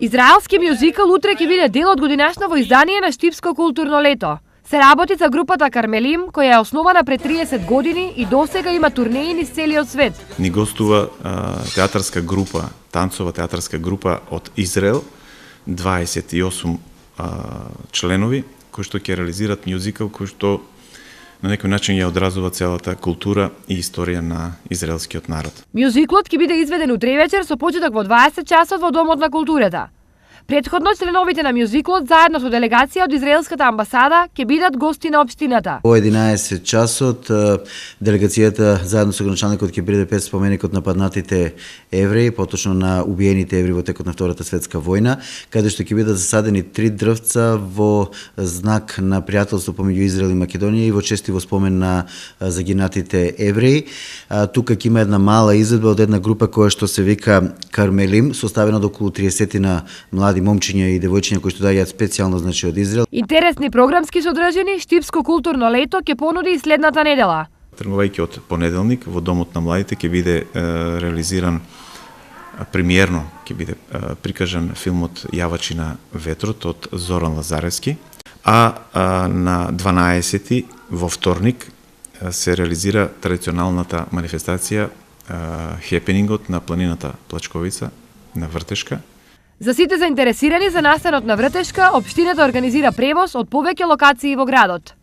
Израелски мюзикл утре ќе биде дел од годинашново издание на Штипско културно лето. Се работи за групата Кармелим, која е основана пред 30 години и досега има турнеи низ целиот свет. Ни гостува театарска група, танцова театарска група од Израел, 28 членови, кои што ќе реализират мюзикл, кој што на некој начин ја одразува целата култура и историја на израелскиот народ. Мюзиклот ќе биде изведен утре вечер со почеток во 20 часот во Домот на културата. Предходно членовите на мюзиклот заедно со делегација од израелската амбасада ќе бидат гости на општината. Во 11 часот делегацијата заедно со градоначалникот ќе биде пред споменикот на паднатите евреи, поточно на убиените евреи во текот на Втората светска војна, каде што ќе бидат засадени 3 дрвца во знак на пријателство помеѓу Израел и Македонија и во честиво спомен на загинатите евреи. Тука ќе има една мала изведба од една група која што се вика Кармелим, составена од околу 30 на млади момчиња и девојчиња кои што доаѓаат специјално од Израел. Интересни програмски содржини Штипско културно лето ќе понуди и следната недела. Тргнувајќи од понеделник во Домот на младите ќе биде реализиран премиерно, ќе биде прикажан филмот Јавачи на ветрот од Зоран Лазаревски, а на 12 во вторник се реализира традиционалната манифестација хепенингот на планината Плачковица на Вртешка. За сите заинтересирани за настанот на Вртешка, општината организира превоз од повеќе локации во градот.